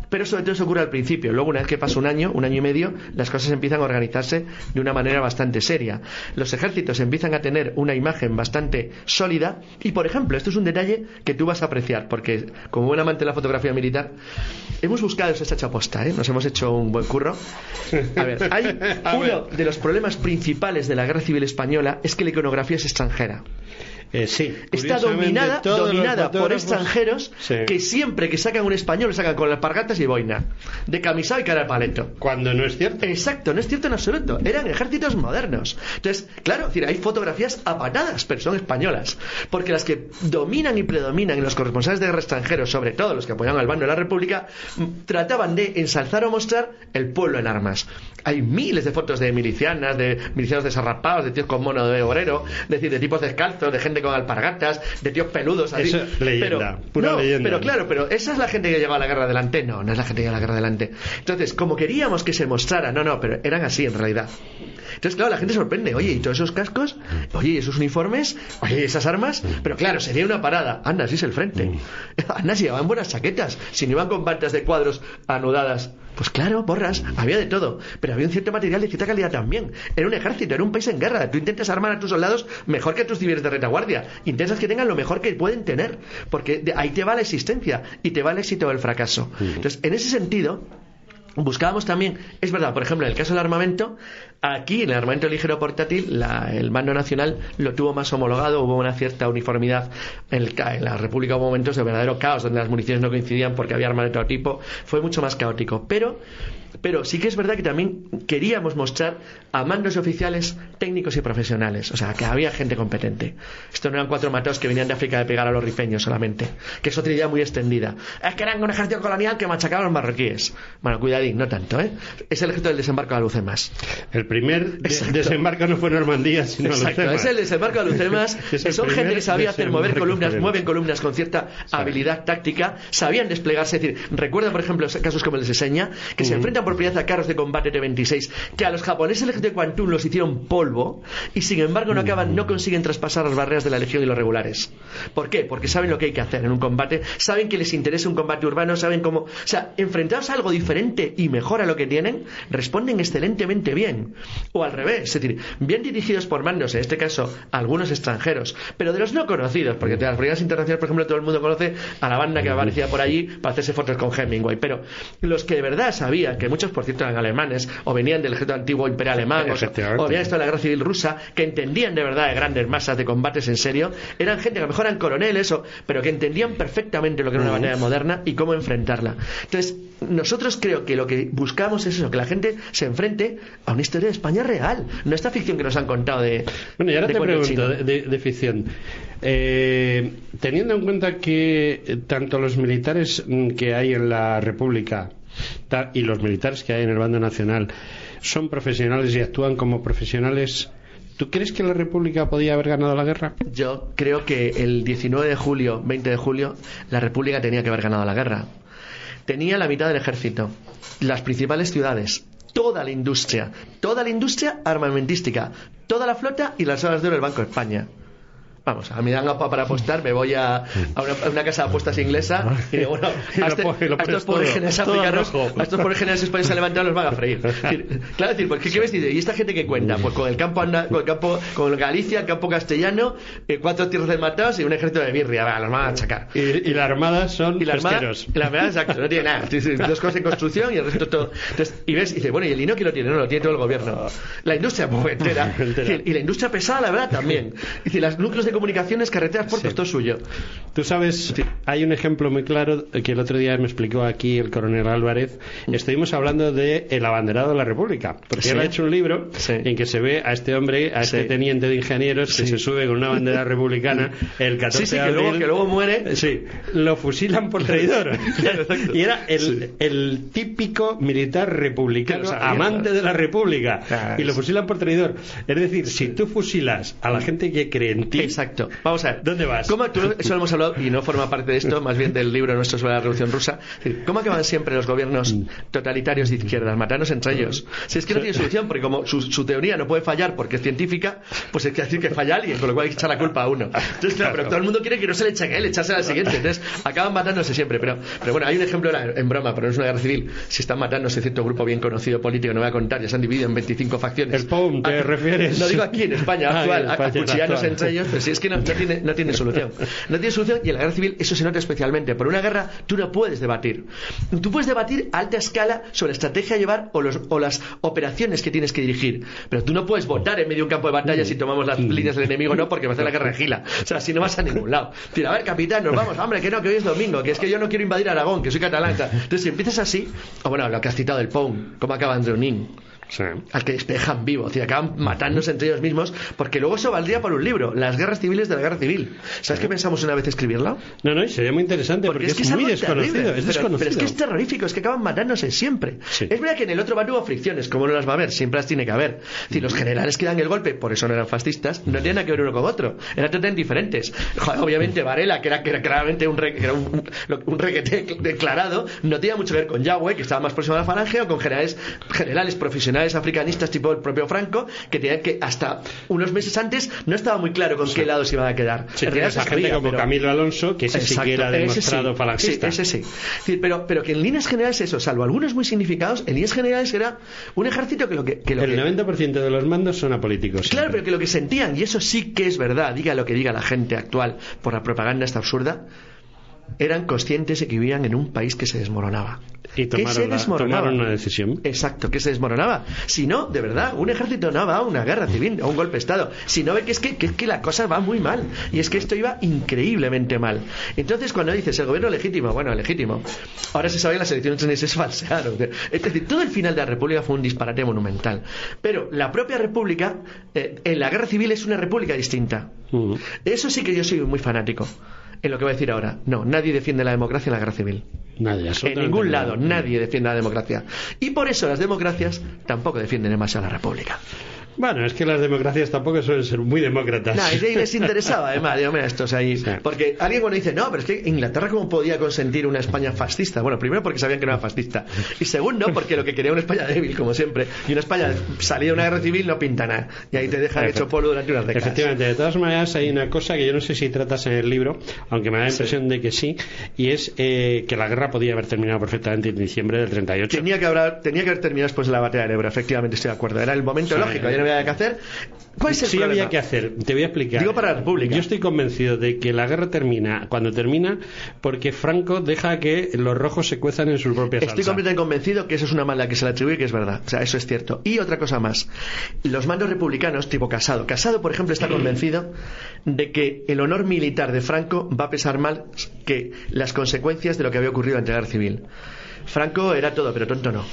pero sobre todo eso ocurre al principio. Luego, una vez que pasa un año y medio, las cosas empiezan a organizarse de una manera bastante seria. Los ejércitos empiezan a tener una imagen bastante sólida y, por ejemplo, esto es un detalle que tú vas a apreciar, porque como buen amante de la fotografía militar, hemos buscado esa chaposta, nos hemos hecho un buen curro. A ver, uno de los problemas principales de la guerra civil española es que la iconografía es extranjera. Está dominada por extranjeros que siempre que sacan un español lo sacan con alpargatas y boina, de camisado y cara al paleto. Cuando no es cierto. Exacto, no es cierto en absoluto. Eran ejércitos modernos. Entonces, claro, hay fotografías apanadas, pero son españolas. Porque las que dominan y predominan en los corresponsales de guerra extranjeros, sobre todo los que apoyaban al bando de la República, trataban de ensalzar o mostrar el pueblo en armas. Hay miles de fotos de milicianas, de milicianos desarrapados, de tíos con mono de obrero, de tipos descalzos, de gente con alpargatas, de tíos peludos así. Eso, leyenda, pura leyenda. Pero esa es la gente que lleva la guerra adelante. No es la gente que lleva la guerra adelante. Entonces, como queríamos que se mostrara, pero eran así en realidad. Entonces, claro, la gente se sorprende. Oye, ¿y todos esos cascos? Oye, ¿y esos uniformes? Oye, ¿y esas armas? Pero claro, sería una parada. Anda, así es el frente. Anda, si llevaban buenas chaquetas, si no iban con bandas de cuadros anudadas. Pues claro, porras, había de todo, pero había un cierto material de cierta calidad también. Era un ejército, era un país en guerra. Tú intentas armar a tus soldados mejor que a tus civiles de retaguardia. Intentas que tengan lo mejor que pueden tener, porque ahí te va la existencia y te va el éxito o el fracaso. Entonces, en ese sentido, buscábamos también, es verdad, por ejemplo, en el caso del armamento, aquí en el armamento ligero portátil el mando nacional lo tuvo más homologado, hubo una cierta uniformidad. En la República hubo momentos de verdadero caos donde las municiones no coincidían porque había armas de todo tipo, fue mucho más caótico, pero sí que es verdad que también queríamos mostrar a mandos oficiales técnicos y profesionales, o sea, que había gente competente. Esto no eran 4 mataos que venían de África de pegar a los rifeños solamente, que es otra idea muy extendida. Es que eran un ejército colonial que machacaba a los marroquíes. Bueno, cuidadín, no tanto, es el ejército del desembarco de Alucemas. El primer desembarco no fue Normandía, sino Alucemas. Es el desembarco de Alucemas. Son gente que sabía mueven columnas con cierta habilidad táctica, sabían desplegarse. Es decir, recuerda, por ejemplo, casos como el de Seseña, que se enfrentan por primera vez a carros de combate T-26, que a los japoneses el ejército de Kwantung los hicieron polvo y sin embargo no consiguen traspasar las barreras de la legión y los regulares. ¿Por qué? Porque saben lo que hay que hacer en un combate, saben que les interesa un combate urbano, saben cómo, o sea, enfrentados a algo diferente y mejor a lo que tienen, responden excelentemente bien. O al revés, es decir, bien dirigidos por mandos, en este caso algunos extranjeros, pero de los no conocidos, porque de las brigadas internacionales, por ejemplo, todo el mundo conoce a la banda que aparecía por allí para hacerse fotos con Hemingway, pero los que de verdad sabían, que muchos por cierto eran alemanes o venían del ejército antiguo imperio alemán o habían estado en la guerra civil rusa, que entendían de verdad de grandes masas de combates en serio, eran gente que a lo mejor eran coroneles pero que entendían perfectamente lo que era una batalla moderna y cómo enfrentarla. Entonces, nosotros creo que lo que buscamos es eso, que la gente se enfrente a una historia de España real, no esta ficción que nos han contado de... Bueno, y ahora de te cuento pregunto, chino. de ficción. Teniendo en cuenta que tanto los militares que hay en la República y los militares que hay en el bando nacional son profesionales y actúan como profesionales, ¿tú crees que la República podía haber ganado la guerra? Yo creo que el 19 de julio, 20 de julio, la República tenía que haber ganado la guerra. Tenía la mitad del ejército, las principales ciudades, toda la industria armamentística, toda la flota y las horas de oro del Banco de España. Vamos, a mí dan para apostar, me voy a una casa de apuestas inglesa y digo, bueno, a estos pobres generales africanos, a estos pobres generales españoles se han levantado, los van a freír. Claro, decir, pues, ¿qué ves? ¿Y esta gente que cuenta? Pues con el campo, con Galicia, el campo castellano, 4 tierras de matados y un ejército de birria, los van a achacar. Y la armada son pesqueros. La armada, exacto, no tiene nada. Dos cosas en construcción y el resto todo. Entonces, y ves, y dice, bueno, ¿y el lino que lo tiene? No, lo tiene todo el gobierno. La industria entera. Y la industria pesada, la verdad, también. Dice, los núcleos de comunicaciones, carreteras, puertos, todo suyo. Tú sabes, hay un ejemplo muy claro que el otro día me explicó aquí el coronel Álvarez. Estuvimos hablando de el abanderado de la República, porque él ha hecho un libro en que se ve a este hombre, a este teniente de ingenieros que se sube con una bandera republicana el 14 de abril, que luego muere. Lo fusilan por traidor. Y era el típico militar republicano, amante de la República, y lo fusilan por traidor. Es decir, si tú fusilas a la gente que cree en ti, exacto. Vamos a ver. ¿Dónde vas? Eso lo hemos hablado y no forma parte de esto, más bien del libro nuestro sobre la Revolución Rusa. ¿Cómo acaban siempre los gobiernos totalitarios de izquierdas? Matarnos entre ellos. Si es que no tiene solución, porque como su teoría no puede fallar porque es científica, pues es que decir que falla alguien, con lo cual hay que echar la culpa a uno. Entonces, claro, pero todo el mundo quiere que no se le eche a él, echarse al siguiente. Entonces, acaban matándose siempre. Pero bueno, hay un ejemplo en broma, pero no es una guerra civil. Si están matándose cierto grupo bien conocido político, no voy a contar, ya se han dividido en 25 facciones. El POUM, ¿te refieres? No digo aquí, en España actual, a cuchillarnos entre ellos, pero si es que no tiene solución. No tiene solución, y en la guerra civil eso se nota especialmente. Por una guerra tú no puedes debatir. Tú puedes debatir a alta escala sobre la estrategia a llevar o las operaciones que tienes que dirigir, pero tú no puedes votar en medio de un campo de batalla si tomamos las líneas del enemigo, no, porque va a hacer la guerra de gila. O sea, si no vas a ningún lado. Decir, a ver, capitán, nos vamos, hombre, que no, que hoy es domingo, que es que yo no quiero invadir Aragón, que soy catalán. Entonces, si empiezas así, o bueno, lo que has citado del POUM, cómo acaba Andreu Nin. Sí. Al que despejan vivo, o sea, acaban matándose entre ellos mismos, porque luego eso valdría para un libro, las guerras civiles de la guerra civil. ¿Sabes qué pensamos una vez escribirlo? No, y sería muy interesante porque es muy desconocido, pero es que es terrorífico, es que acaban matándose siempre. Es verdad que en el otro bando hubo fricciones, como no las va a haber, siempre las tiene que haber. Si los generales que dan el golpe, por eso no eran fascistas, no tenían nada que ver uno con otro, eran totalmente diferentes. Joder, obviamente Varela, que era claramente un requete declarado, no tenía mucho que ver con Yagüe, que estaba más próximo a la falange, o con generales profesionales africanistas tipo el propio Franco, que tenían que hasta unos meses antes no estaba muy claro con qué lado se iban a quedar. Esa gente como Camilo Alonso, que ese sí que era demostrado falangista. Ese sí. Pero que en líneas generales eso, salvo algunos muy significados, en líneas generales era un ejército que el 90% de los mandos son apolíticos. Claro, siempre. Pero que lo que sentían, y eso sí que es verdad, diga lo que diga la gente actual por la propaganda esta absurda, eran conscientes de que vivían en un país que se desmoronaba. Y tomaron una decisión. Exacto, que se desmoronaba. Si no, de verdad, un ejército no va a una guerra civil, a un golpe de Estado. Si no ve que es que la cosa va muy mal. Y es que esto iba increíblemente mal. Entonces, cuando dices el gobierno legítimo, bueno, legítimo. Ahora se sabe que las elecciones se falsearon. Es decir, todo el final de la República fue un disparate monumental. Pero la propia República, en la guerra civil es una república distinta. Eso sí que yo soy muy fanático. En lo que voy a decir ahora, no, nadie defiende la democracia en la guerra civil. Nadie, en ningún lado, nadie defiende la democracia. Y por eso las democracias tampoco defienden demasiado a la república. Bueno, es que las democracias tampoco suelen ser muy demócratas. No, y les interesaba además, digo, mira, estos ahí. Sí. Porque alguien cuando dice, no, pero es que Inglaterra cómo podía consentir una España fascista. Bueno, primero porque sabían que no era fascista. Y segundo, porque lo que quería una España débil, como siempre. Y una España salida de una guerra civil no pinta nada. Y ahí te dejan hecho polvo durante unas décadas. Efectivamente, de todas maneras hay una cosa que yo no sé si tratas en el libro, aunque me da la impresión de que sí, y es que la guerra podía haber terminado perfectamente en diciembre del 38. Tenía que haber terminado después de la batalla de Ebro, efectivamente, estoy de acuerdo. Era el momento lógico, ya no había que hacer. ¿Cuál es el problema? Había que hacer, te voy a explicar. Digo para la República. Yo estoy convencido de que la guerra termina cuando termina porque Franco deja que los rojos se cuezan en su propia salsa. Estoy completamente convencido que eso es una mala que se le atribuye y que es verdad. O sea, eso es cierto. Y otra cosa más. Los mandos republicanos, tipo Casado, por ejemplo, está convencido de que el honor militar de Franco va a pesar más que las consecuencias de lo que había ocurrido ante la guerra civil. Franco era todo, pero tonto no.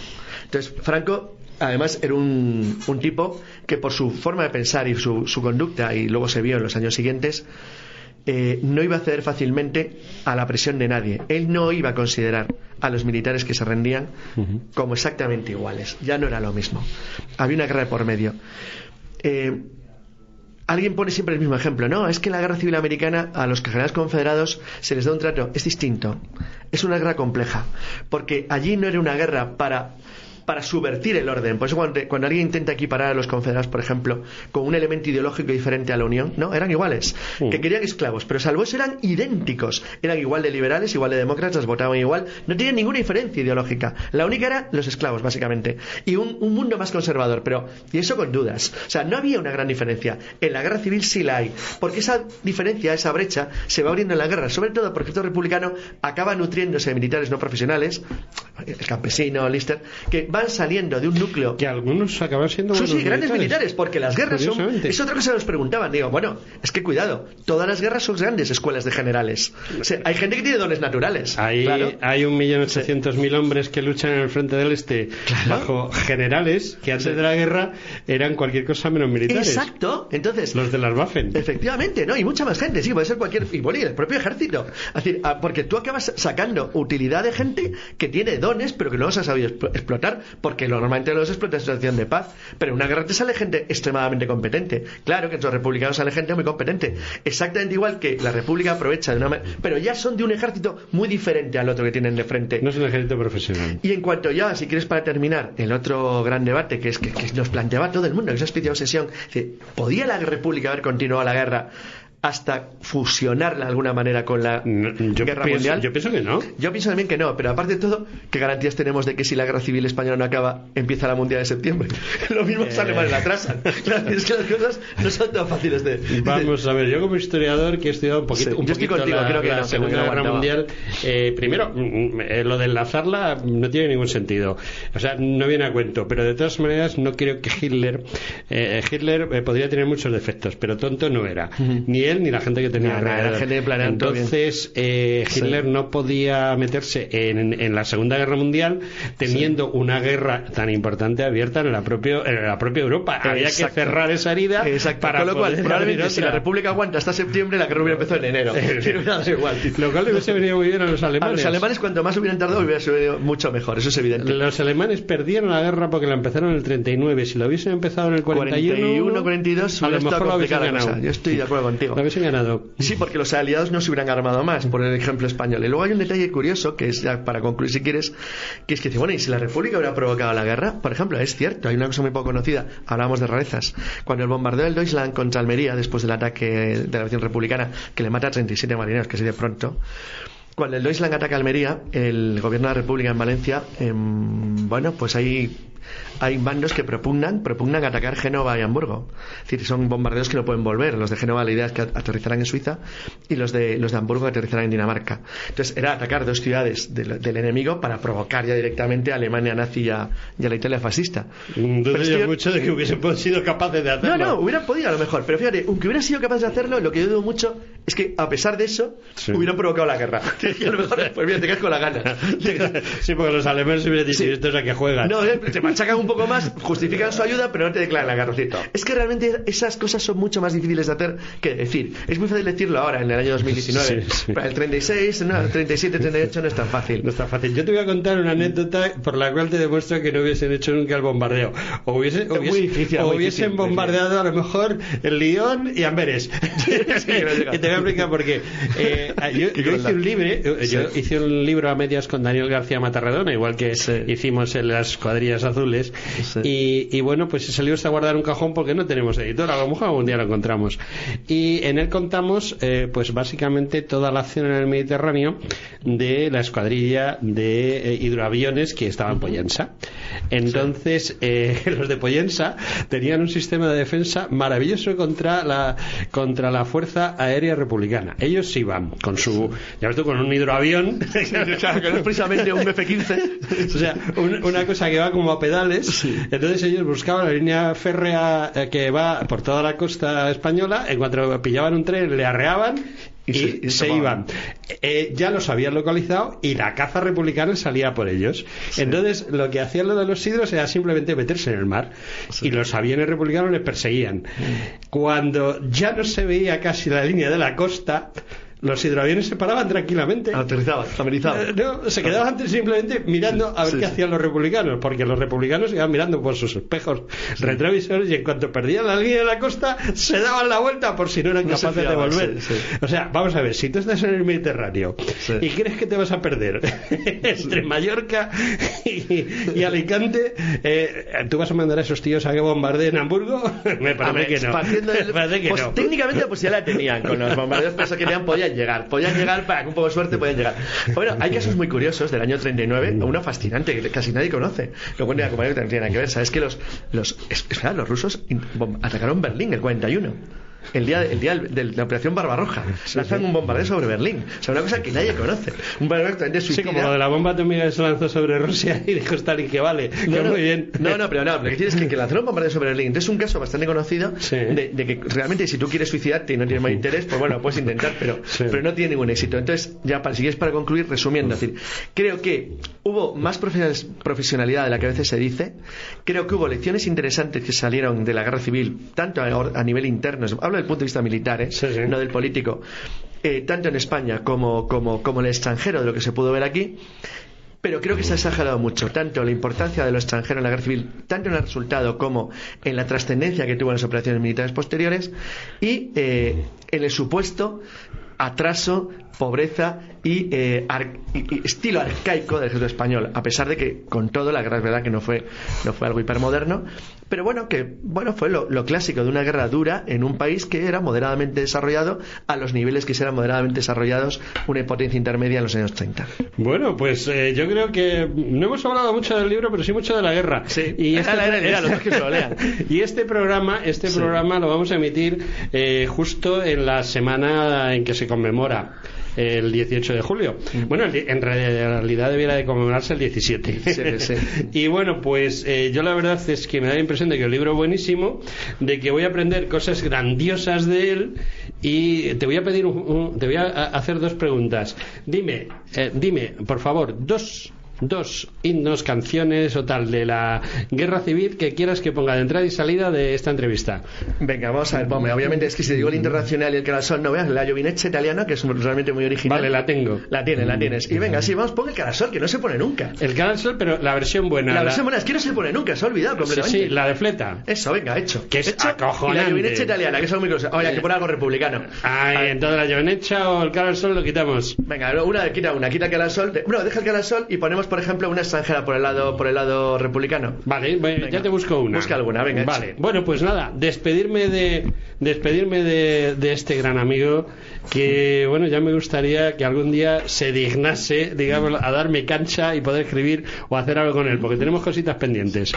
Entonces, Franco, además, era un tipo que por su forma de pensar y su conducta, y luego se vio en los años siguientes, no iba a ceder fácilmente a la presión de nadie. Él no iba a considerar a los militares que se rendían como exactamente iguales. Ya no era lo mismo. Había una guerra de por medio. Alguien pone siempre el mismo ejemplo. No, es que en la guerra civil americana a los generales confederados se les da un trato. Es distinto. Es una guerra compleja. Porque allí no era una guerra para subvertir el orden. Por eso cuando alguien intenta equiparar a los confederados, por ejemplo, con un elemento ideológico diferente a la Unión, no, eran iguales, que querían esclavos, pero salvo eso eran idénticos, eran igual de liberales, igual de demócratas, votaban igual, no tenían ninguna diferencia ideológica. La única era los esclavos, básicamente, y un mundo más conservador, y eso con dudas. O sea, no había una gran diferencia. En la guerra civil sí la hay, porque esa diferencia, esa brecha, se va abriendo en la guerra, sobre todo porque el Partido Republicano acaba nutriéndose de militares no profesionales, el campesino, Lister, que van saliendo de un núcleo que algunos acaban siendo grandes militares, porque las guerras es otra cosa que nos preguntaban. Digo, bueno, es que cuidado, todas las guerras son grandes escuelas de generales. O sea, hay gente que tiene dones naturales. Hay 1.800.000 hombres que luchan en el frente del este bajo generales que antes de la guerra eran cualquier cosa menos militares. Exacto. Entonces, los de las Waffen. Efectivamente, ¿no? Y mucha más gente, sí, puede ser cualquier, y el propio ejército. Es decir, porque tú acabas sacando utilidad de gente que tiene dones, pero que no los ha sabido explotar, porque normalmente los explota en situación de paz. Pero en una guerra te sale gente extremadamente competente. Claro que entre los republicanos sale gente muy competente. Exactamente igual que la República aprovecha de una manera, pero ya son de un ejército muy diferente al otro que tienen de frente. No es un ejército profesional. Y en cuanto ya, si quieres para terminar, el otro gran debate que nos planteaba todo el mundo, esa especie de obsesión, ¿podía la República haber continuado la guerra hasta fusionarla de alguna manera con la guerra mundial? Yo pienso que no. Yo pienso también que no, pero aparte de todo, ¿qué garantías tenemos de que si la guerra civil española no acaba, empieza la mundial de septiembre? Lo mismo los alemanes la atrasan. Claro, es que las cosas no son tan fáciles de... Vamos a ver, yo como historiador que he estudiado un poquito, yo estoy contigo, creo que la Segunda Guerra Mundial, primero, lo de enlazarla no tiene ningún sentido. O sea, no viene a cuento, pero de todas maneras no creo que Hitler podría tener muchos defectos, pero tonto no era. Ni él ni la gente que tenía alrededor. Entonces Hitler no podía meterse en la Segunda Guerra Mundial teniendo una guerra tan importante abierta en la propia Europa. Había que cerrar esa herida. Para lo cual probablemente si la República aguanta hasta septiembre, la guerra hubiera empezado en enero. Lo cual le hubiese venido muy bien a los alemanes. A los alemanes cuanto más hubieran tardado hubiera sido mucho mejor, eso es evidente. Los alemanes perdieron la guerra porque la empezaron en el 39. Si lo hubiesen empezado en el 41, 42, a lo mejor lo hubiesen ganado. Yo estoy de acuerdo contigo. Lo hubiesen ganado. Sí, porque los aliados no se hubieran armado más, por el ejemplo español. Y luego hay un detalle curioso, que es ya para concluir si quieres, que es que dice, bueno, ¿y si la República hubiera provocado la guerra? Por ejemplo, es cierto, hay una cosa muy poco conocida, hablamos de rarezas. Cuando el bombardeo del Deutschland contra Almería, después del ataque de la aviación republicana, que le mata a 37 marineros, que así de pronto, cuando el Deutschland ataca Almería, el gobierno de la República en Valencia, bueno, pues hay bandos que propugnan atacar Génova y Hamburgo. Es decir, son bombardeos que no pueden volver. Los de Génova la idea es que aterrizarán en Suiza y los de Hamburgo aterrizarán en Dinamarca. Entonces era atacar dos ciudades del enemigo para provocar ya directamente a Alemania nazi y a la Italia fascista. Dudo yo mucho de que hubiesen sido capaces de hacerlo. No, hubieran podido a lo mejor. Pero fíjate, aunque hubieran sido capaces de hacerlo, lo que yo dudo mucho es que a pesar de eso hubieran provocado la guerra. Y a lo mejor, pues mira, te quedas con la gana. Sí, porque los alemanes se hubieran dicho, estos a que juegan. No, te machacan un poco más, justifican su ayuda, pero no te declaran la guerra. Es que realmente esas cosas son mucho más difíciles de hacer que decir. Es muy fácil decirlo ahora, en el año 2019. Para el 36, el 37, 38 no es tan fácil. No es tan fácil. Yo te voy a contar una anécdota por la cual te demuestro que no hubiesen hecho nunca el bombardeo. O hubiesen bombardeado a lo mejor el Lyon y Amberes. Y te voy a explicar por qué. Yo hice un libro a medias con Daniel García Matarredona, igual que hicimos en las cuadrillas azules. Y bueno, pues ese libro está guardado en un cajón porque no tenemos editor. A lo mejor algún día lo encontramos. Y en él contamos pues básicamente toda la acción en el Mediterráneo de la escuadrilla de hidroaviones que estaba en Pollensa. Entonces los de Pollensa tenían un sistema de defensa maravilloso contra la fuerza aérea republicana. Ellos iban con su, ya ves tú, con un hidroavión claro, que no es precisamente un F-15 o sea, una cosa que va como a pedales. Entonces ellos buscaban la línea férrea que va por toda la costa española. En cuanto pillaban un tren, le arreaban y se iban. Ya los habían localizado y la caza republicana salía por ellos. Sí. Entonces, lo que hacían lo de los sidros era simplemente meterse en el mar, y los aviones republicanos les perseguían. Cuando ya no se veía casi la línea de la costa, los hidroaviones se paraban tranquilamente. Aterrizaban, amerizaban. No, se quedaban simplemente mirando a ver qué hacían los republicanos, porque los republicanos iban mirando por sus espejos retrovisores, y en cuanto perdían la línea de la costa se daban la vuelta por si no eran capaces de volver. O sea, vamos a ver, si tú estás en el Mediterráneo y crees que te vas a perder entre Mallorca y Alicante, ¿tú vas a mandar a esos tíos a que bombardeen Hamburgo? Me parece que no. Pues técnicamente la posibilidad la tenían con los bombardeos, pero eso querían podían llegar para con un poco de suerte podían llegar. Bueno, hay casos muy curiosos del año 39, uno fascinante que casi nadie conoce, lo cuenta la compañía que no tiene nada que ver. Sabes que los rusos atacaron Berlín el 41, el día de la operación Barbarroja. Lanzan un bombardeo sobre Berlín, o sea, una cosa que nadie conoce, un bombardeo totalmente suicida. Sí, como lo de la bomba atómica que se lanzó sobre Rusia y dijo Stalin que vale, muy bien. Pero lo que tienes es que lanzaron un bombardeo sobre Berlín. Entonces es un caso bastante conocido de que realmente, si tú quieres suicidarte y no tienes más interés, pues bueno, puedes intentar, pero no tiene ningún éxito. Entonces, ya si quieres, para concluir, resumiendo, es decir, creo que hubo más profesionalidad de la que a veces se dice. Creo que hubo lecciones interesantes que salieron de la guerra civil, tanto a nivel interno, hablo del punto de vista militar, no del político, tanto en España como en el extranjero, de lo que se pudo ver aquí. Pero creo que se ha exagerado mucho, tanto la importancia de lo extranjero en la guerra civil, tanto en el resultado como en la trascendencia que tuvo en las operaciones militares posteriores, y en el supuesto atraso, pobreza y estilo arcaico del ejército español, a pesar de que, con todo, la guerra es verdad que no fue algo hipermoderno, pero fue lo clásico de una guerra dura en un país que era moderadamente desarrollado, a los niveles que eran moderadamente desarrollados una potencia intermedia en los años 30. Bueno, pues yo creo que no hemos hablado mucho del libro, pero sí mucho de la guerra. Sí, y este programa lo vamos a emitir justo en la semana en que se conmemora el 18 de julio. Bueno, en realidad debiera de conmemorarse el 17. Sí. Y bueno, pues yo la verdad es que me da la impresión de que el libro es buenísimo, de que voy a aprender cosas grandiosas de él, y te voy a pedir te voy a hacer dos preguntas. Dime, por favor, dos himnos, canciones o tal de la guerra civil que quieras que ponga de entrada y salida de esta entrevista. Venga, vamos a ver, obviamente es que si digo el internacional y el Carasol, no veas la Giovinezza italiana, que es realmente muy original. Vale, la tengo. La tienes. Y venga, sí, vamos, pon el Carasol, que no se pone nunca. El Carasol, pero la versión buena. La versión buena, es que no se pone nunca, se ha olvidado completamente. Sí, la de Fleta. Eso, venga, hecho. Que es hecho, acojonante. Y la Giovinezza italiana, que es muy cosa. Oye, hay que poner algo republicano. Entonces la Giovinezza o el Carasol lo quitamos. Venga, quita el Carasol. Deja el Carasol y ponemos, por ejemplo, una extranjera por el lado republicano. Vale, venga, ya te busco una. Busca alguna, venga. Vale, bueno, pues nada, despedirme de este gran amigo, que bueno, ya me gustaría que algún día se dignase, digamos, a darme cancha y poder escribir o hacer algo con él, porque tenemos cositas pendientes.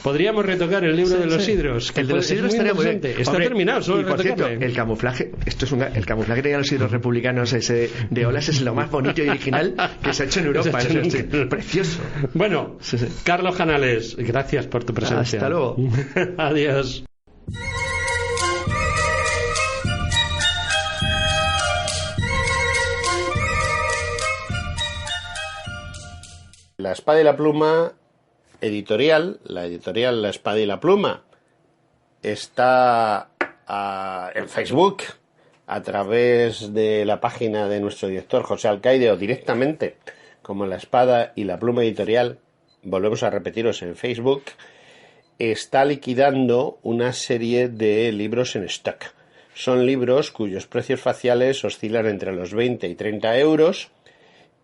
Podríamos retocar el libro de los sidros. El de los sidros estaría muy bien. Está terminado, solo y por cierto, el camuflaje, el camuflaje que tenían los sidros republicanos ese de olas es lo más bonito y original que se ha hecho en Europa. Precioso. Bueno, Carlos Canales, gracias por tu presencia. Hasta luego. Adiós. La Espada y la Pluma editorial, la editorial La Espada y la Pluma, está en Facebook a través de la página de nuestro director José Alcaide, o directamente como La Espada y la Pluma editorial, volvemos a repetiros, en Facebook, está liquidando una serie de libros en stock. Son libros cuyos precios faciales oscilan entre los 20 y 30 euros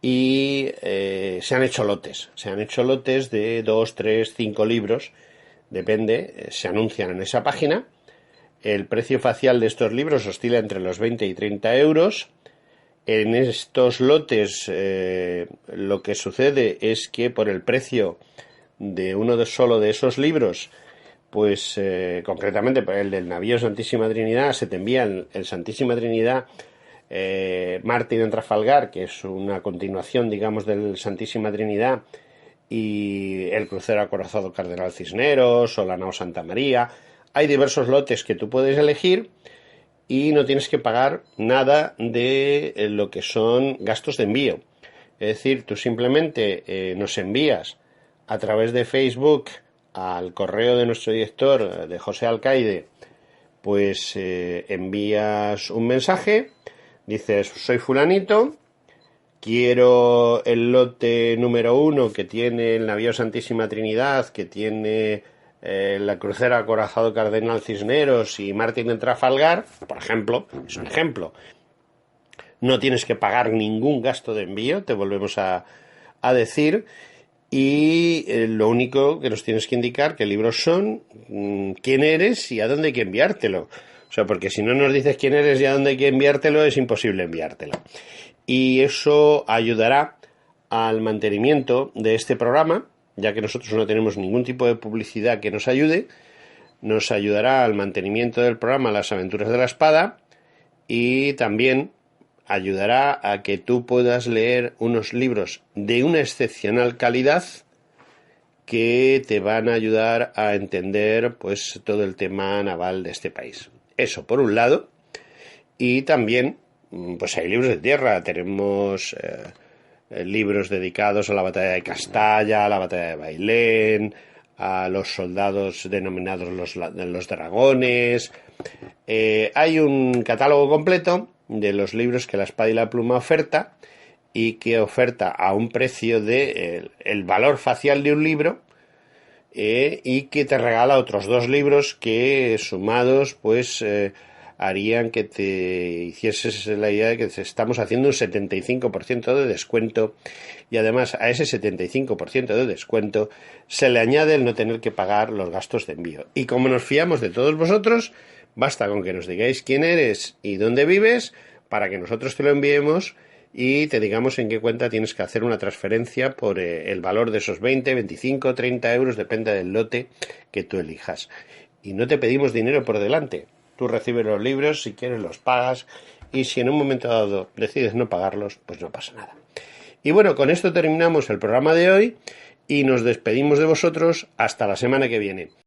y se han hecho lotes. Se han hecho lotes de 2, 3, 5 libros, depende, se anuncian en esa página. El precio facial de estos libros oscila entre los 20 y 30 euros. En estos lotes lo que sucede es que por el precio de uno solo de esos libros, pues concretamente el del Navío Santísima Trinidad, se te envía el Santísima Trinidad Mártir en Trafalgar, que es una continuación, digamos, del Santísima Trinidad, y el crucero acorazado Cardenal Cisneros o la nao Santa María. Hay diversos lotes que tú puedes elegir y no tienes que pagar nada de lo que son gastos de envío. Es decir, tú simplemente nos envías a través de Facebook al correo de nuestro director, de José Alcaide, pues envías un mensaje, dices, soy fulanito, quiero el lote número 1 que tiene el navío Santísima Trinidad, que tiene la crucera Acorazado Cardenal Cisneros y Martín de Trafalgar, por ejemplo, es un ejemplo. No tienes que pagar ningún gasto de envío, te volvemos a decir, y lo único que nos tienes que indicar qué libros son, quién eres y a dónde hay que enviártelo. O sea, porque si no nos dices quién eres y a dónde hay que enviártelo, es imposible enviártelo. Y eso ayudará al mantenimiento de este programa, ya que nosotros no tenemos ningún tipo de publicidad que nos ayude. Nos ayudará al mantenimiento del programa Las Aventuras de la Espada y también ayudará a que tú puedas leer unos libros de una excepcional calidad que te van a ayudar a entender pues todo el tema naval de este país. Eso por un lado. Y también pues hay libros de tierra. Tenemos libros dedicados a la batalla de Castalla, a la batalla de Bailén, a los soldados denominados los dragones. Hay un catálogo completo de los libros que La Espada y la Pluma oferta y que oferta a un precio de el valor facial de un libro y que te regala otros 2 libros que sumados pues harían que te hicieses la idea de que estamos haciendo un 75% de descuento y además a ese 75% de descuento se le añade el no tener que pagar los gastos de envío. Y como nos fiamos de todos vosotros, basta con que nos digáis quién eres y dónde vives para que nosotros te lo enviemos y te digamos en qué cuenta tienes que hacer una transferencia por el valor de esos 20, 25, 30 euros, depende del lote que tú elijas. Y no te pedimos dinero por delante. Tú recibes los libros, si quieres los pagas y si en un momento dado decides no pagarlos, pues no pasa nada. Y bueno, con esto terminamos el programa de hoy y nos despedimos de vosotros hasta la semana que viene.